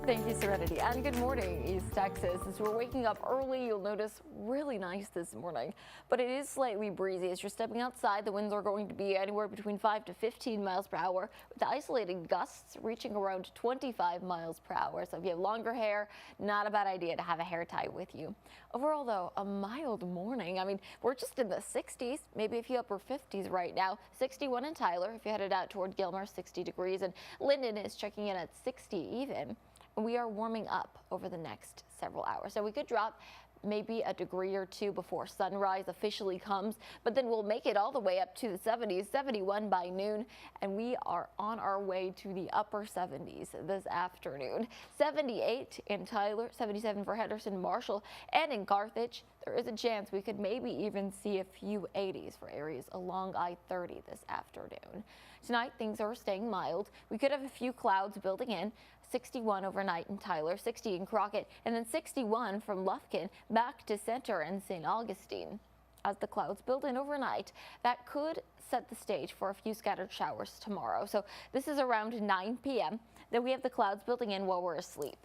Thank you, Serenity, and good morning, East Texas. As we're waking up early, you'll notice really nice this morning, but it is slightly breezy. As you're stepping outside, the winds are going to be anywhere between 5 to 15 miles per hour, with isolated gusts reaching around 25 miles per hour. So if you have longer hair, not a bad idea to have a hair tie with you. Overall, though, a mild morning. I mean, we're just in the 60s, maybe a few upper 50s right now. 61 in Tyler if you headed out toward Gilmer, 60 degrees, and Linden is checking in at 60 even. We are warming up over the next several hours, so we could drop maybe a degree or two before sunrise officially comes, but then we'll make it all the way up to the 70s, 71 by noon, and we are on our way to the upper 70s this afternoon. 78 in Tyler, 77 for Henderson, Marshall, and in Carthage. There is a chance we could maybe even see a few 80s for areas along I-30 this afternoon. Tonight, things are staying mild. We could have a few clouds building in. 61 overnight in Tyler, 60 in Crockett, and then 61 from Lufkin back to Center and St. Augustine. As the clouds build in overnight, that could set the stage for a few scattered showers tomorrow. So this is around 9 p.m. Then we have the clouds building in while we're asleep.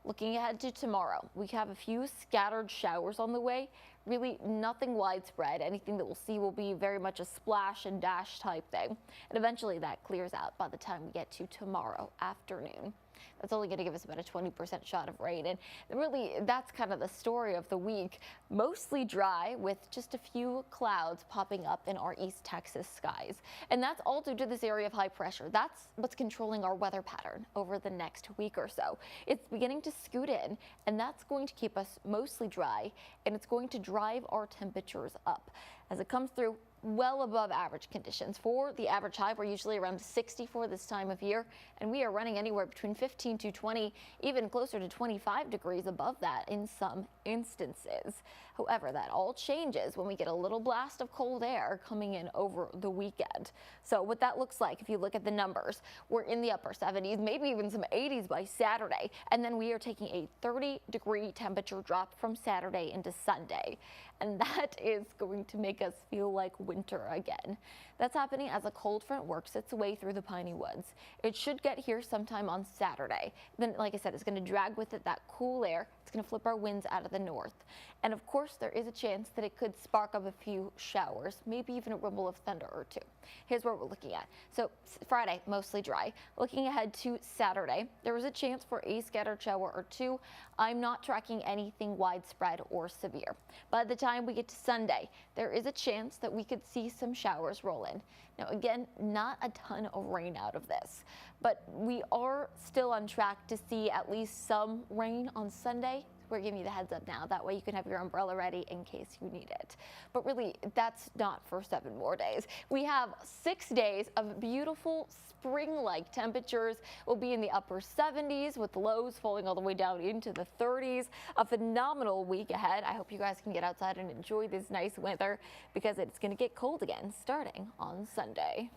Looking ahead to tomorrow, we have a few scattered showers on the way. Really nothing widespread. Anything that we'll see will be very much a splash and dash type thing. And eventually that clears out by the time we get to tomorrow afternoon. That's only going to give us about a 20% shot of rain. And really, that's kind of the story of the week. Mostly dry with just a few clouds popping up in our East Texas skies. And that's all due to this area of high pressure. That's what's controlling our weather pattern over the next week or so. It's beginning to scoot in, and that's going to keep us mostly dry, and it's going to drive our temperatures up. As it comes through, well above average conditions. For the average high, we're usually around 60 for this time of year, and we are running anywhere between 15 to 20, even closer to 25 degrees above that in some instances. However, that all changes when we get a little blast of cold air coming in over the weekend. So what that looks like, if you look at the numbers, we're in the upper 70s, maybe even some 80s by Saturday, and then we are taking a 30-degree temperature drop from Saturday into Sunday. And that is going to make us feel like winter again. That's happening as a cold front works its way through the piney woods. It should get here sometime on Saturday. Then, like I said, it's going to drag with it that cool air. It's going to flip our winds out of the north. And of course, there is a chance that it could spark up a few showers, maybe even a rumble of thunder or two. Here's what we're looking at. So Friday, mostly dry. Looking ahead to Saturday, there is a chance for a scattered shower or two. I'm not tracking anything widespread or severe. By the time we get to Sunday, there is a chance that we could see some showers roll in. Now, again, not a ton of rain out of this, but we are still on track to see at least some rain on Sunday. We're giving you the heads up now. That way you can have your umbrella ready in case you need it. But really, that's not for 7 more days. We have 6 days of beautiful spring-like temperatures. We'll be in the upper 70s with lows falling all the way down into the 30s. A phenomenal week ahead. I hope you guys can get outside and enjoy this nice weather because it's going to get cold again starting on Sunday.